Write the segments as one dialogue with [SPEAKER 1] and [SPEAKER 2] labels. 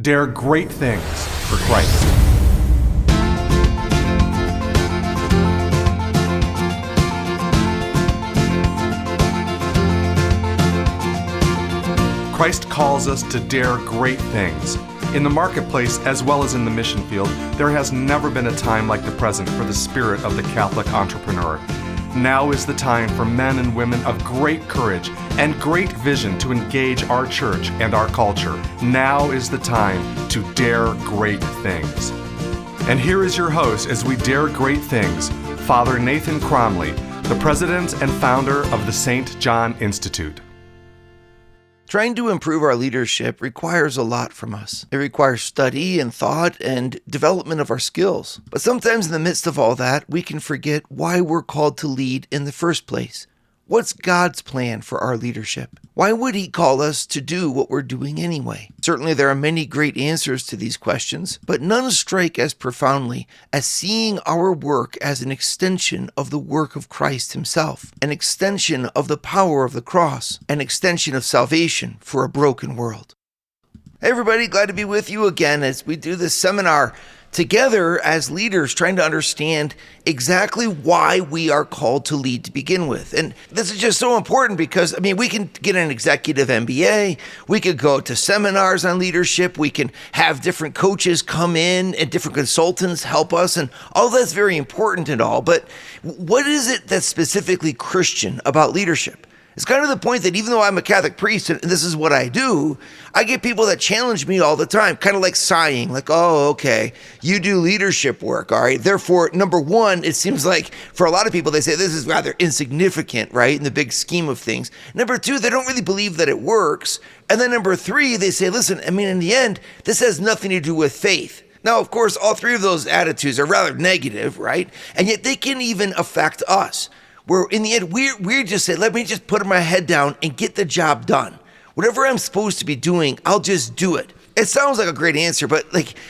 [SPEAKER 1] Dare great things for Christ. Christ calls us to dare great things. In the marketplace, as well as in the mission field, there has never been a time like the present for the spirit of the Catholic entrepreneur. Now is the time for men and women of great courage and great vision to engage our church and our culture. Now is the time to dare great things. And here is your host as we dare great things, Father Nathan Cromley, the president and founder of the St. John Institute.
[SPEAKER 2] Trying to improve our leadership requires a lot from us. It requires study and thought and development of our skills. But sometimes in the midst of all that, we can forget why we're called to lead in the first place. What's God's plan for our leadership? Why would He call us to do what we're doing anyway? Certainly there are many great answers to these questions, but none strike as profoundly as seeing our work as an extension of the work of Christ Himself, an extension of the power of the cross, an extension of salvation for a broken world. Hey everybody, glad to be with you again as we do this seminar together as leaders, trying to understand exactly why we are called to lead to begin with. And this is just so important because, we can get an executive MBA, we could go to seminars on leadership, we can have different coaches come in and different consultants help us, and all that's very important and all, but what is it that's specifically Christian about leadership? It's kind of the point that even though I'm a Catholic priest and this is what I do, I get people that challenge me all the time, kind of like sighing, like, oh, okay, you do leadership work, all right? Therefore, number one, it seems like for a lot of people, they say this is rather insignificant, right, in the big scheme of things. Number two, they don't really believe that it works. And then number three, they say, listen, in the end, this has nothing to do with faith. Now, of course, all three of those attitudes are rather negative, right? And yet they can even affect us. Where in the end, we're just saying, let me just put my head down and get the job done. Whatever I'm supposed to be doing, I'll just do it. It sounds like a great answer, but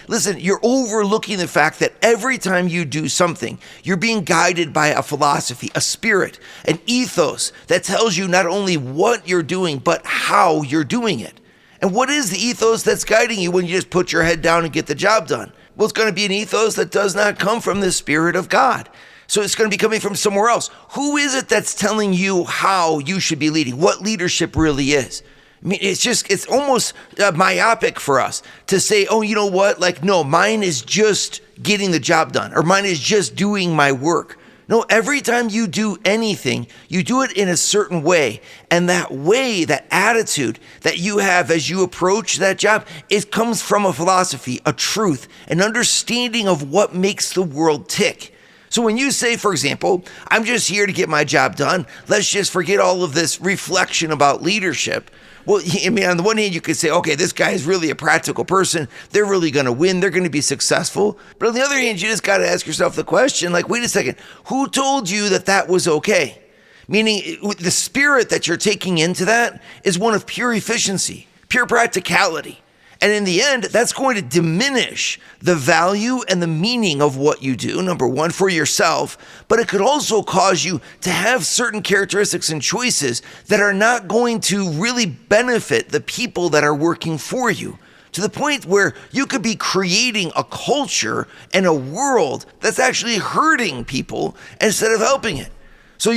[SPEAKER 2] listen, you're overlooking the fact that every time you do something, you're being guided by a philosophy, a spirit, an ethos that tells you not only what you're doing, but how you're doing it. And what is the ethos that's guiding you when you just put your head down and get the job done? Well, it's going to be an ethos that does not come from the Spirit of God. So it's going to be coming from somewhere else. Who is it that's telling you how you should be leading? What leadership really is? It's almost myopic for us to say, oh, you know what? No, mine is just getting the job done, or mine is just doing my work. No, every time you do anything, you do it in a certain way. And that way, that attitude that you have as you approach that job, it comes from a philosophy, a truth, an understanding of what makes the world tick. So when you say, for example, I'm just here to get my job done, let's just forget all of this reflection about leadership. Well, on the one hand, you could say, okay, this guy is really a practical person. They're really going to win. They're going to be successful. But on the other hand, you just got to ask yourself the question, wait a second, who told you that that was okay? Meaning the spirit that you're taking into that is one of pure efficiency, pure practicality. And in the end, that's going to diminish the value and the meaning of what you do, number one, for yourself, but it could also cause you to have certain characteristics and choices that are not going to really benefit the people that are working for you, to the point where you could be creating a culture and a world that's actually hurting people instead of helping it. So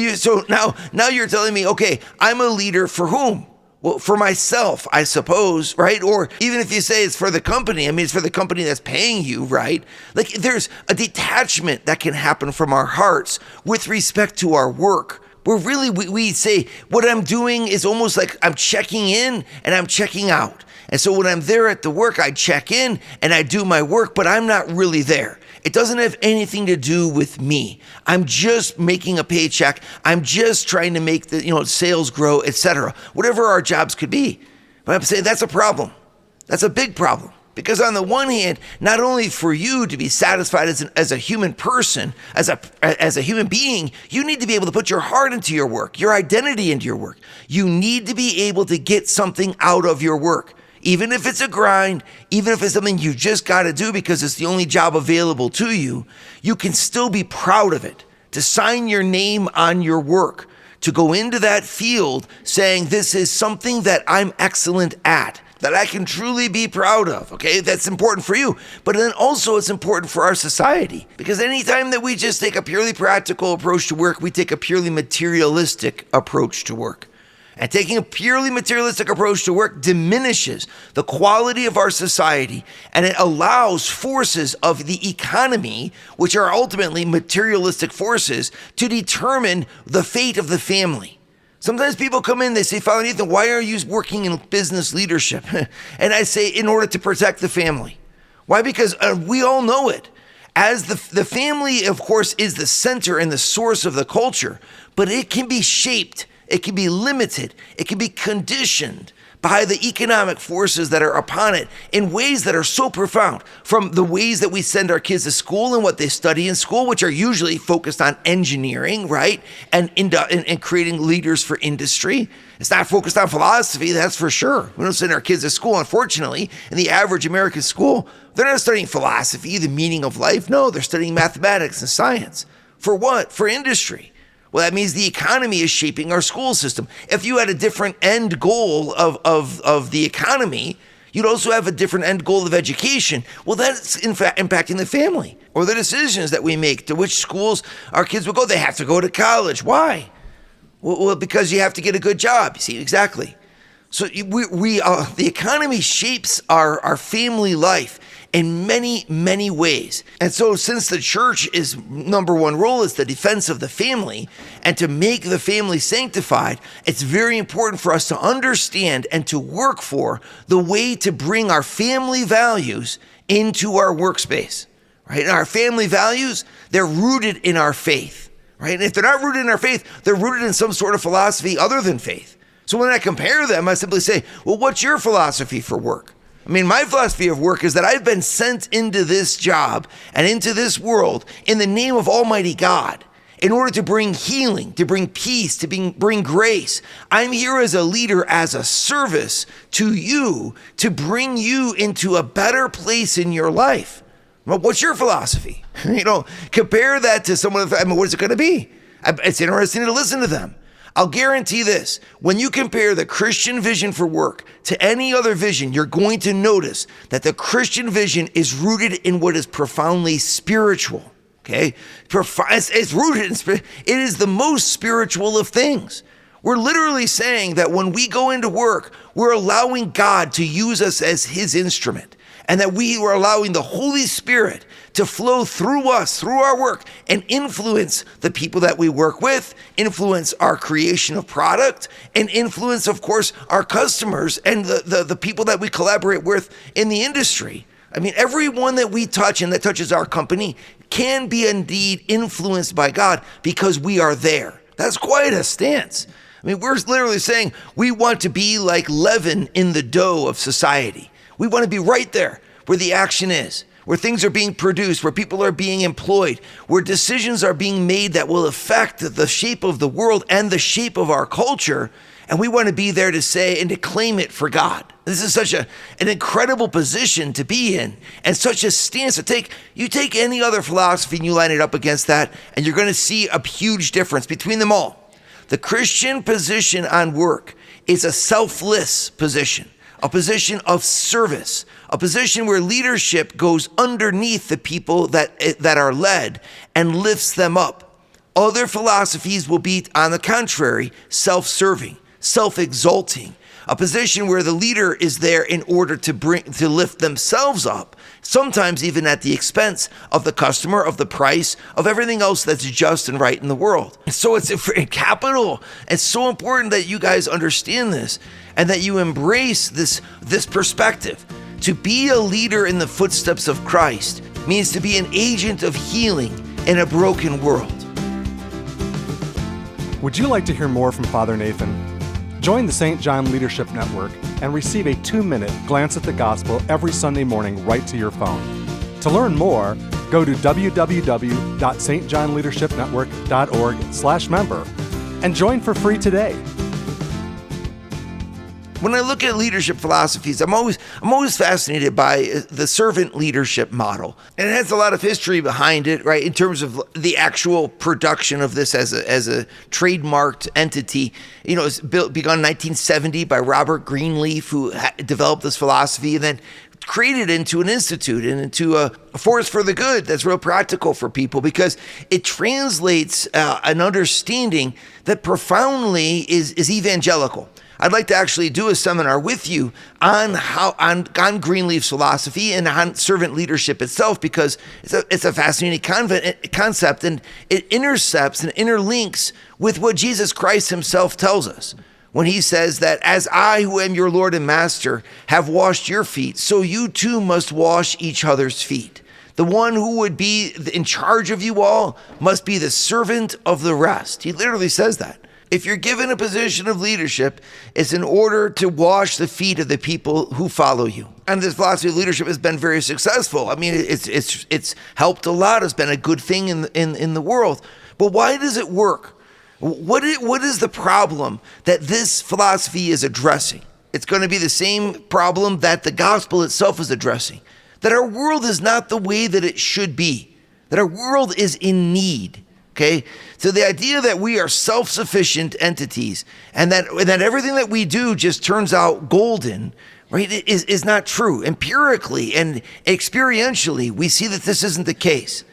[SPEAKER 2] now you're telling me, okay, I'm a leader for whom? Well, for myself, I suppose, right? Or even if you say it's for the company, it's for the company that's paying you, right? There's a detachment that can happen from our hearts with respect to our work. Where really we say what I'm doing is almost like I'm checking in and I'm checking out. And so when I'm there at the work, I check in and I do my work, but I'm not really there. It doesn't have anything to do with me. I'm just making a paycheck. I'm just trying to make the sales grow, etc. Whatever our jobs could be. But I'm saying that's a problem. That's a big problem. Because on the one hand, not only for you to be satisfied as a human person, as a human being, you need to be able to put your heart into your work, your identity into your work. You need to be able to get something out of your work. Even if it's a grind, even if it's something you just got to do because it's the only job available to you, you can still be proud of it, to sign your name on your work, to go into that field saying this is something that I'm excellent at. that I can truly be proud of, okay? That's important for you. But then also it's important for our society, because anytime that we just take a purely practical approach to work, we take a purely materialistic approach to work. And taking a purely materialistic approach to work diminishes the quality of our society, and it allows forces of the economy, which are ultimately materialistic forces, to determine the fate of the family. Sometimes people come in, they say, Father Nathan, why are you working in business leadership? And I say, in order to protect the family. Why? Because we all know it. As the family, of course, is the center and the source of the culture, but it can be shaped, it can be limited, it can be conditioned by the economic forces that are upon it in ways that are so profound, from the ways that we send our kids to school and what they study in school, which are usually focused on engineering, right? And creating leaders for industry. It's not focused on philosophy, that's for sure. We don't send our kids to school, unfortunately. In the average American school, they're not studying philosophy, the meaning of life. No, they're studying mathematics and science. For what? For industry. Well, that means the economy is shaping our school system. If you had a different end goal of the economy, you'd also have a different end goal of education. Well, that's in fact impacting the family or the decisions that we make to which schools our kids will go. They have to go to college. Why? Well, because you have to get a good job. You see, exactly. So the economy shapes our family life in many, many ways. And so since the church is number one role is the defense of the family and to make the family sanctified, it's very important for us to understand and to work for the way to bring our family values into our workspace, right? And our family values, they're rooted in our faith, right? And if they're not rooted in our faith, they're rooted in some sort of philosophy other than faith. So when I compare them, I simply say, well, what's your philosophy for work? I mean, my philosophy of work is that I've been sent into this job and into this world in the name of Almighty God in order to bring healing, to bring peace, to bring grace. I'm here as a leader, as a service to you, to bring you into a better place in your life. Well, what's your philosophy? Compare that to someone. What is it going to be? It's interesting to listen to them. I'll guarantee this, when you compare the Christian vision for work to any other vision, you're going to notice that the Christian vision is rooted in what is profoundly spiritual, okay? It's rooted in spirit. It is the most spiritual of things. We're literally saying that when we go into work, we're allowing God to use us as his instrument, and that we are allowing the Holy Spirit to flow through us, through our work, and influence the people that we work with, influence our creation of product, and influence, of course, our customers and the people that we collaborate with in the industry. I mean, everyone that we touch and that touches our company can be indeed influenced by God because we are there. That's quite a stance. I mean, we're literally saying we want to be like leaven in the dough of society. We want to be right there where the action is, where things are being produced, where people are being employed, where decisions are being made that will affect the shape of the world and the shape of our culture. And we want to be there to say and to claim it for God. This is such an incredible position to be in, and such a stance to take. You take any other philosophy and you line it up against that, and you're going to see a huge difference between them all. The Christian position on work is a selfless position, a position of service, a position where leadership goes underneath the people that are led and lifts them up. Other philosophies will be, on the contrary, self-serving, self-exalting, a position where the leader is there in order to lift themselves up, sometimes even at the expense of the customer, of the price, of everything else that's just and right in the world. So it's capital. It's so important that you guys understand this and that you embrace this perspective. To be a leader in the footsteps of Christ means to be an agent of healing in a broken world.
[SPEAKER 1] Would you like to hear more from Father Nathan? Join the St. John Leadership Network and receive a 2-minute glance at the gospel every Sunday morning right to your phone. To learn more, go to www.stjohnleadershipnetwork.org/member and join for free today.
[SPEAKER 2] When I look at leadership philosophies, I'm always fascinated by the servant leadership model. And it has a lot of history behind it, right, in terms of the actual production of this as a trademarked entity. You know, it's begun in 1970 by Robert Greenleaf, who developed this philosophy and then created into an institute and into a force for the good that's real practical for people, because it translates an understanding that profoundly is evangelical. I'd like to actually do a seminar with you on Greenleaf's philosophy and on servant leadership itself, because it's a fascinating concept, and it intercepts and interlinks with what Jesus Christ himself tells us when he says that, as I, who am your Lord and Master, have washed your feet, so you too must wash each other's feet. The one who would be in charge of you all must be the servant of the rest. He literally says that. If you're given a position of leadership, it's in order to wash the feet of the people who follow you. And this philosophy of leadership has been very successful. I mean, it's helped a lot. It's been a good thing in the world. But why does it work? What is the problem that this philosophy is addressing? It's going to be the same problem that the gospel itself is addressing. That our world is not the way that it should be. That our world is in need. Okay, so the idea that we are self-sufficient entities and that everything that we do just turns out golden, right, is not true. Empirically and experientially, we see that this isn't the case.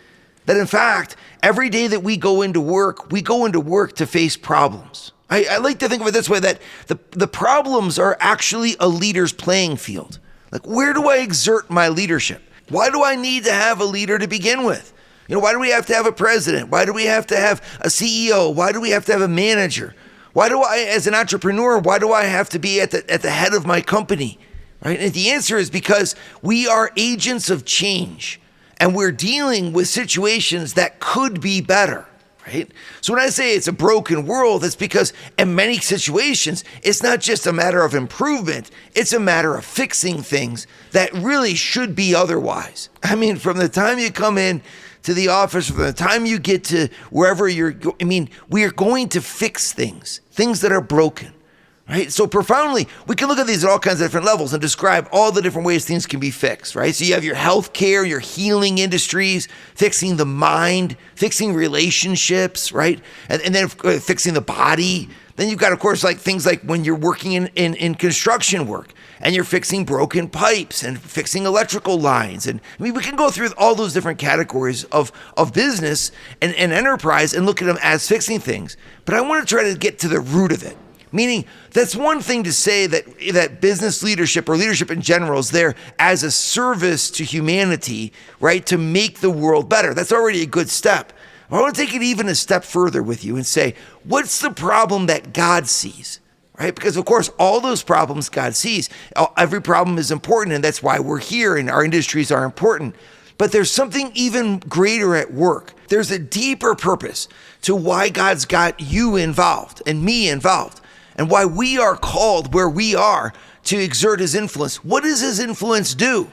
[SPEAKER 2] That in fact, every day that we go into work to face problems. I like to think of it this way, that the problems are actually a leader's playing field. Like, where do I exert my leadership? Why do I need to have a leader to begin with? You know, why do we have to have a president? Why do we have to have a CEO? Why do we have to have a manager? Why do I, as an entrepreneur, why do I have to be at the head of my company? Right? And the answer is because we are agents of change, and we're dealing with situations that could be better. Right? So when I say it's a broken world, it's because in many situations, it's not just a matter of improvement, it's a matter of fixing things that really should be otherwise. I mean, from the time you come in to the office, from the time you get to wherever we are going to fix things that are broken. Right? So profoundly, we can look at these at all kinds of different levels and describe all the different ways things can be fixed, right? So you have your healthcare, your healing industries, fixing the mind, fixing relationships, right? And then fixing the body. Then you've got, of course, like things like when you're working in construction work and you're fixing broken pipes and fixing electrical lines. And I mean, we can go through all those different categories of business and enterprise and look at them as fixing things. But I want to try to get to the root of it. Meaning, that's one thing to say that business leadership or leadership in general is there as a service to humanity, right, to make the world better. That's already a good step. I want to take it even a step further with you and say, what's the problem that God sees, right? Because, of course, all those problems God sees. Every problem is important, and that's why we're here, and our industries are important. But there's something even greater at work. There's a deeper purpose to why God's got you involved and me involved, and why we are called where we are to exert his influence. What does his influence do?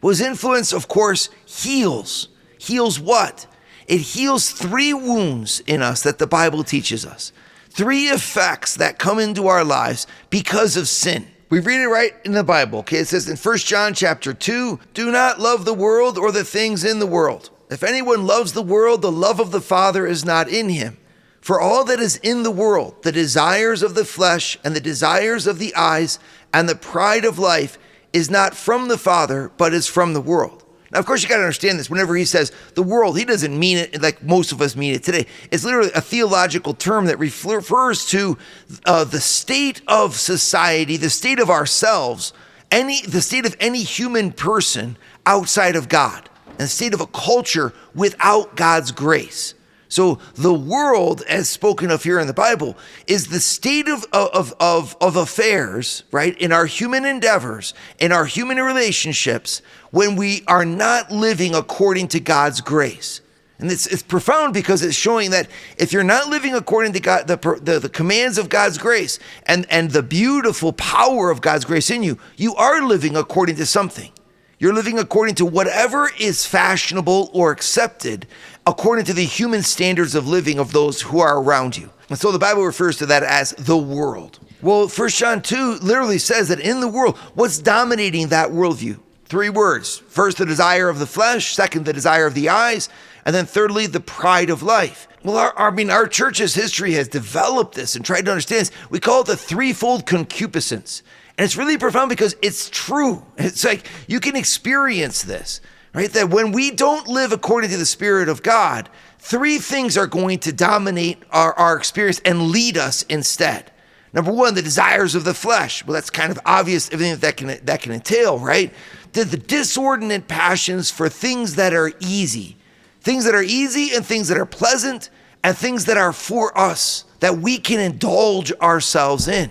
[SPEAKER 2] Well, his influence, of course, heals. Heals what? It heals 3 wounds in us that the Bible teaches us. 3 effects that come into our lives because of sin. We read it right in the Bible. Okay, it says in 1 John chapter 2, do not love the world or the things in the world. If anyone loves the world, the love of the Father is not in him. For all that is in the world, the desires of the flesh and the desires of the eyes and the pride of life is not from the Father, but is from the world. Now, of course, you got to understand this. Whenever he says the world, he doesn't mean it like most of us mean it today. It's literally a theological term that refers to the state of society, the state of ourselves, the state of any human person outside of God, and the state of a culture without God's grace. So the world, as spoken of here in the Bible, is the state of affairs, right, in our human endeavors, in our human relationships, when we are not living according to God's grace. And it's profound because it's showing that if you're not living according to God, the commands of God's grace and the beautiful power of God's grace in you, you are living according to something. You're living according to whatever is fashionable or accepted according to the human standards of living of those who are around you. And so the Bible refers to that as the world. Well, 1 John 2 literally says that in the world, what's dominating that worldview? 3 words. First, the desire of the flesh. Second, the desire of the eyes. And then thirdly, the pride of life. Well, our church's history has developed this and tried to understand this. We call it the threefold concupiscence. And it's really profound because it's true. It's like you can experience this, right? That when we don't live according to the Spirit of God, 3 things are going to dominate our experience and lead us instead. Number 1, the desires of the flesh. Well, that's kind of obvious, everything that can entail, right? The disordinate passions for things that are easy. Things that are easy and things that are pleasant and things that are for us, that we can indulge ourselves in.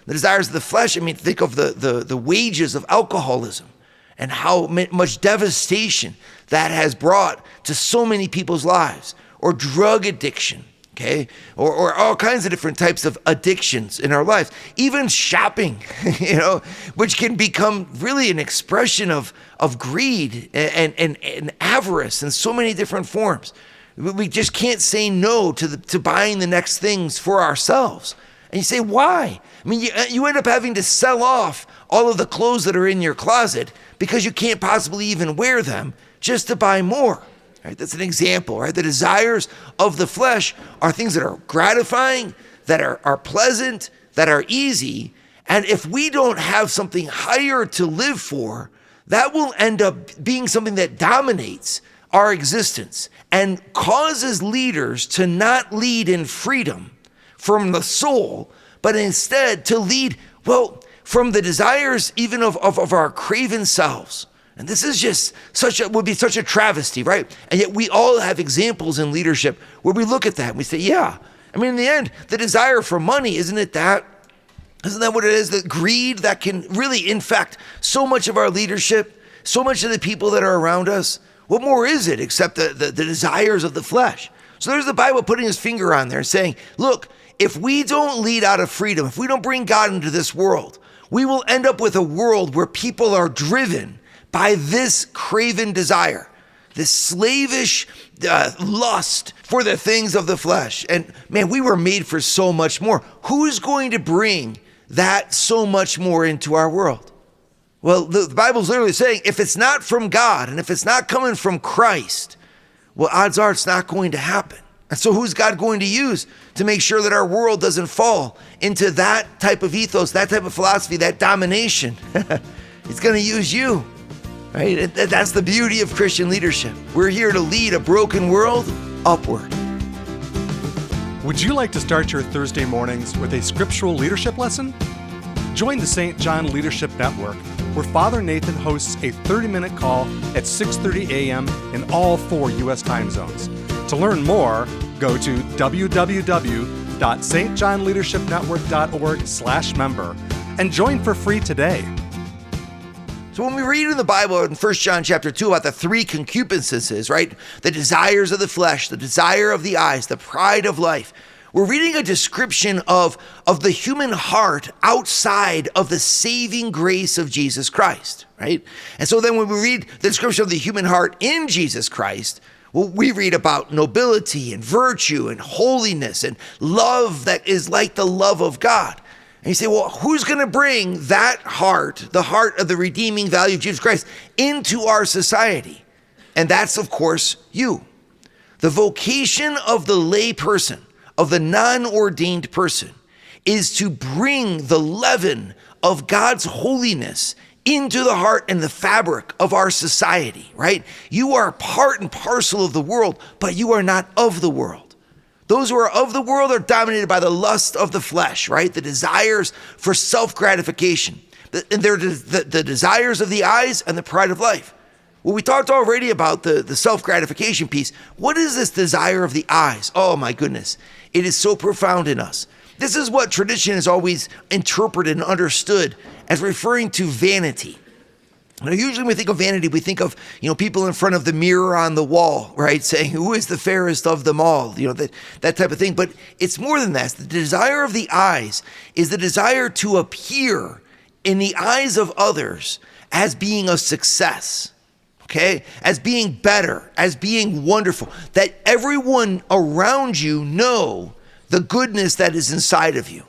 [SPEAKER 2] The desires of the flesh, think of the wages of alcoholism and how much devastation that has brought to so many people's lives, or drug addiction, okay, or all kinds of different types of addictions in our lives, even shopping, which can become really an expression of greed and avarice in so many different forms. We just can't say no to buying the next things for ourselves. And you say, why? You end up having to sell off all of the clothes that are in your closet because you can't possibly even wear them just to buy more. Right? That's an example, right? The desires of the flesh are things that are gratifying, that are pleasant, that are easy. And if we don't have something higher to live for, that will end up being something that dominates our existence and causes leaders to not lead in freedom from the soul, but instead to lead, from the desires even of our craven selves. And this is just would be such a travesty, right? And yet we all have examples in leadership where we look at that and we say, yeah. In the end, the desire for money, isn't that what it is? The greed that can really infect so much of our leadership, so much of the people that are around us. What more is it except the desires of the flesh? So there's the Bible putting his finger on there and saying, look, if we don't lead out of freedom, if we don't bring God into this world, we will end up with a world where people are driven by this craven desire, this slavish lust for the things of the flesh. And man, we were made for so much more. Who's going to bring that so much more into our world? Well, the Bible's literally saying, if it's not from God and if it's not coming from Christ, well, odds are it's not going to happen. And so who's God going to use to make sure that our world doesn't fall into that type of ethos, that type of philosophy, that domination? It's going to use you. Right? That's the beauty of Christian leadership. We're here to lead a broken world upward.
[SPEAKER 1] Would you like to start your Thursday mornings with a scriptural leadership lesson? Join the St. John Leadership Network, where Father Nathan hosts a 30-minute call at 6:30 a.m. in all 4 U.S. time zones. To learn more, go to www.stjohnleadershipnetwork.org/member and join for free today.
[SPEAKER 2] So when we read in the Bible in 1 John chapter 2 about the 3 concupiscences, right? The desires of the flesh, the desire of the eyes, the pride of life. We're reading a description of the human heart outside of the saving grace of Jesus Christ, right? And so then when we read the description of the human heart in Jesus Christ, well, we read about nobility and virtue and holiness and love that is like the love of God. And you say, well, who's going to bring that heart, the heart of the redeeming value of Jesus Christ, into our society? And that's, of course, you. The vocation of the lay person, of the non-ordained person, is to bring the leaven of God's holiness into the heart and the fabric of our society, right? You are part and parcel of the world, but you are not of the world. Those who are of the world are dominated by the lust of the flesh, right? The desires for self-gratification. And they're the desires of the eyes and the pride of life. Well, we talked already about the self-gratification piece. What is this desire of the eyes? Oh my goodness. It is so profound in us. This is what tradition has always interpreted and understood as referring to vanity. Now, usually when we think of vanity, we think of, people in front of the mirror on the wall, right? Saying, who is the fairest of them all? That type of thing. But it's more than that. The desire of the eyes is the desire to appear in the eyes of others as being a success, okay? As being better, as being wonderful. That everyone around you know the goodness that is inside of you.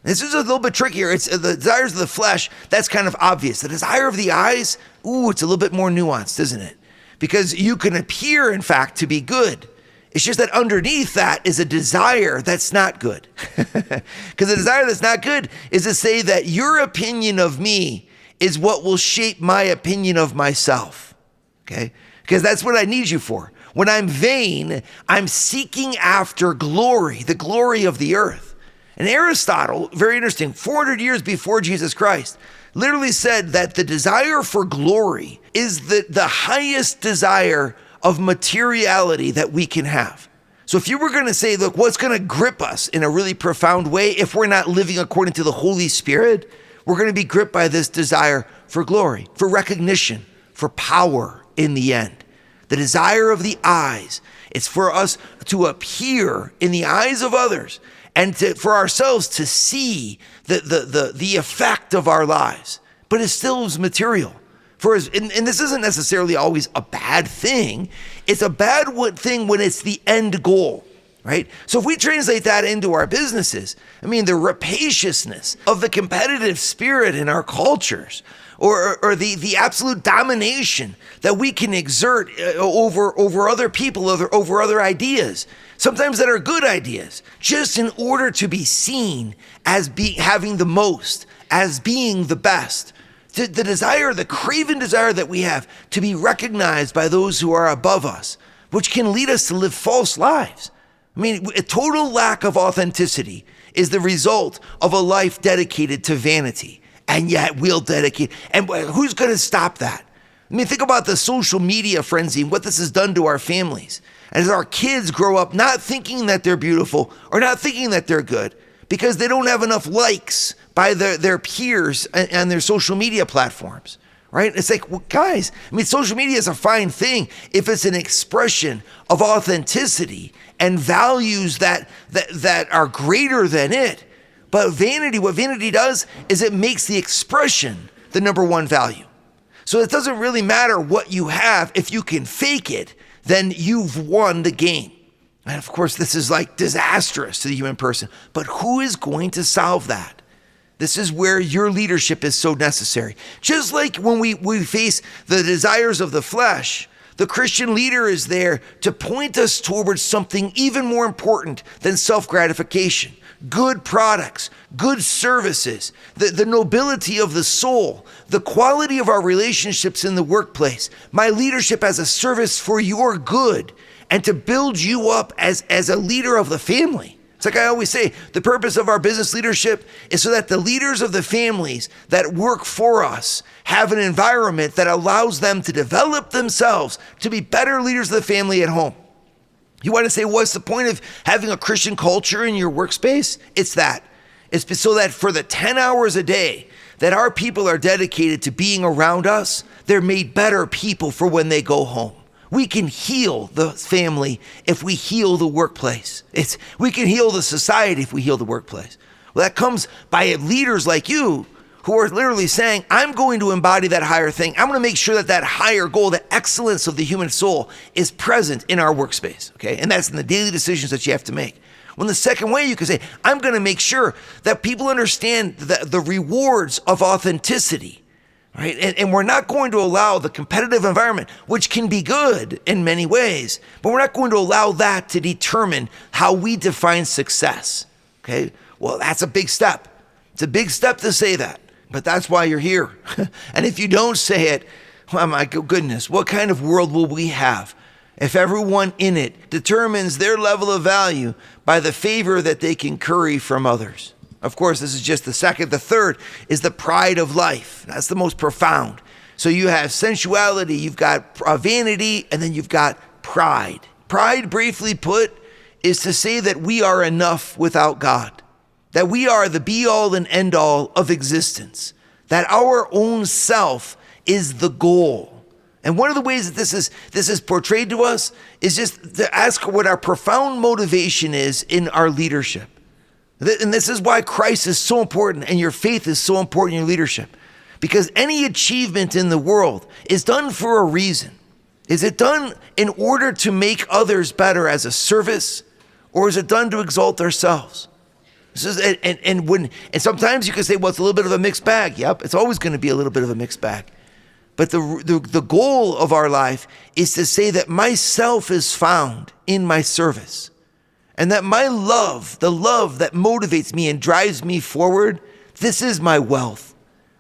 [SPEAKER 2] This is a little bit trickier. It's the desires of the flesh. That's kind of obvious. The desire of the eyes, it's a little bit more nuanced, isn't it? Because you can appear, in fact, to be good. It's just that underneath that is a desire that's not good. Because the desire that's not good is to say that your opinion of me is what will shape my opinion of myself. Okay? Because that's what I need you for. When I'm vain, I'm seeking after glory, the glory of the earth. And Aristotle, very interesting, 400 years before Jesus Christ, literally said that the desire for glory is the highest desire of materiality that we can have. So if you were going to say, look, what's going to grip us in a really profound way if we're not living according to the Holy Spirit, we're going to be gripped by this desire for glory, for recognition, for power in the end. The desire of the eyes, it's for us to appear in the eyes of others and for ourselves to see the effect of our lives. But it still is material. And this isn't necessarily always a bad thing. It's a bad thing when it's the end goal, right? So if we translate that into our businesses, I mean, the rapaciousness of the competitive spirit in our cultures, or the absolute domination that we can exert over other people, over other ideas, sometimes that are good ideas, just in order to be seen as having the most, as being the best. The desire, the craven desire that we have to be recognized by those who are above us, which can lead us to live false lives. I mean, a total lack of authenticity is the result of a life dedicated to vanity. And yet we'll dedicate. And who's going to stop that? I mean, think about the social media frenzy and what this has done to our families. As our kids grow up not thinking that they're beautiful or not thinking that they're good because they don't have enough likes by their peers and their social media platforms, right? It's like, well, guys, I mean, social media is a fine thing if it's an expression of authenticity and values that are greater than it. But vanity, what vanity does is it makes the expression the number one value. So it doesn't really matter what you have. If you can fake it, then you've won the game. And of course, this is like disastrous to the human person. But who is going to solve that? This is where your leadership is so necessary. Just like when we face the desires of the flesh, the Christian leader is there to point us towards something even more important than self-gratification. Good products, good services, the nobility of the soul, the quality of our relationships in the workplace, my leadership as a service for your good, and to build you up as a leader of the family. It's like I always say, the purpose of our business leadership is so that the leaders of the families that work for us have an environment that allows them to develop themselves to be better leaders of the family at home. You want to say, what's the point of having a Christian culture in your workspace? It's that. It's so that for the 10 hours a day that our people are dedicated to being around us, they're made better people for when they go home. We can heal the family if we heal the workplace. We can heal the society if we heal the workplace. Well, that comes by leaders like you who are literally saying, I'm going to embody that higher thing. I'm going to make sure that higher goal, the excellence of the human soul is present in our workspace, okay? And that's in the daily decisions that you have to make. Well, the second way you can say, I'm going to make sure that people understand the rewards of authenticity, right? And we're not going to allow the competitive environment, which can be good in many ways, but we're not going to allow that to determine how we define success, okay? Well, that's a big step. It's a big step to say that. But that's why you're here. And if you don't say it, well, my goodness, what kind of world will we have if everyone in it determines their level of value by the favor that they can curry from others? Of course, this is just the second. The third is the pride of life. That's the most profound. So you have sensuality, you've got vanity, and then you've got pride. Pride, briefly put, is to say that we are enough without God. That we are the be-all and end-all of existence. That our own self is the goal. And one of the ways that this is portrayed to us is just to ask what our profound motivation is in our leadership. And this is why Christ is so important and your faith is so important in your leadership. Because any achievement in the world is done for a reason. Is it done in order to make others better as a service, or is it done to exalt ourselves? And sometimes you can say, well, it's a little bit of a mixed bag. Yep, it's always going to be a little bit of a mixed bag. But the goal of our life is to say that myself is found in my service. And that my love, the love that motivates me and drives me forward, this is my wealth.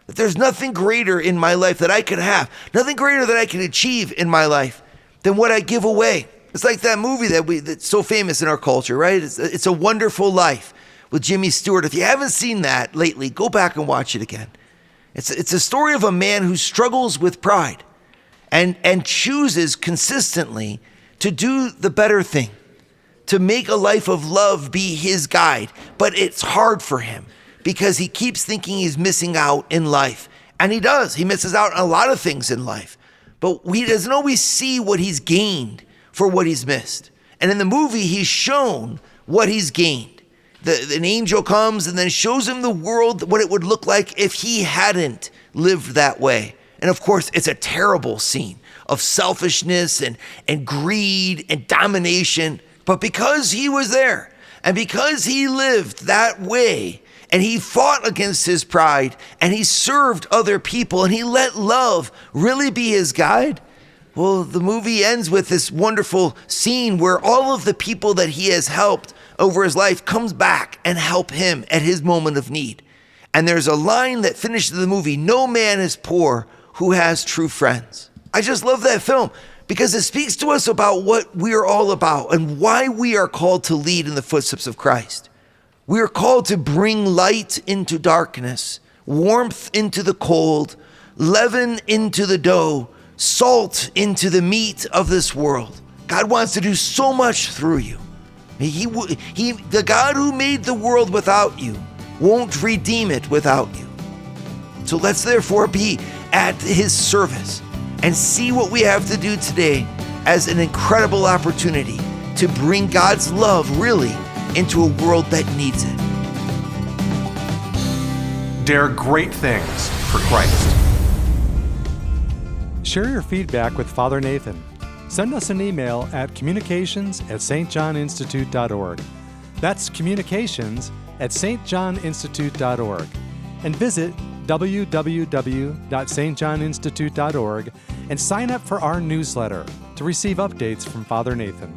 [SPEAKER 2] That there's nothing greater in my life that I could have, nothing greater that I can achieve in my life than what I give away. It's like that movie that's so famous in our culture, right? It's A Wonderful Life with Jimmy Stewart. If you haven't seen that lately, go back and watch it again. It's a story of a man who struggles with pride and chooses consistently to do the better thing, to make a life of love be his guide. But it's hard for him because he keeps thinking he's missing out in life. And he does. He misses out on a lot of things in life. But he doesn't always see what he's gained for what he's missed. And in the movie, he's shown what he's gained. An angel comes and then shows him the world, what it would look like if he hadn't lived that way. And of course, it's a terrible scene of selfishness and greed and domination. But because he was there and because he lived that way and he fought against his pride and he served other people and he let love really be his guide, well, the movie ends with this wonderful scene where all of the people that he has helped over his life comes back and help him at his moment of need. And there's a line that finishes the movie, "No man is poor who has true friends." I just love that film because it speaks to us about what we're all about and why we are called to lead in the footsteps of Christ. We are called to bring light into darkness, warmth into the cold, leaven into the dough, salt into the meat of this world. God wants to do so much through you. The God who made the world without you won't redeem it without you. So let's therefore be at his service and see what we have to do today as an incredible opportunity to bring God's love really into a world that needs it.
[SPEAKER 1] Dare great things for Christ.
[SPEAKER 3] Share your feedback with Father Nathan. Send us an email at communications@stjohninstitute.org. That's communications@stjohninstitute.org. And visit www.stjohninstitute.org and sign up for our newsletter to receive updates from Father Nathan.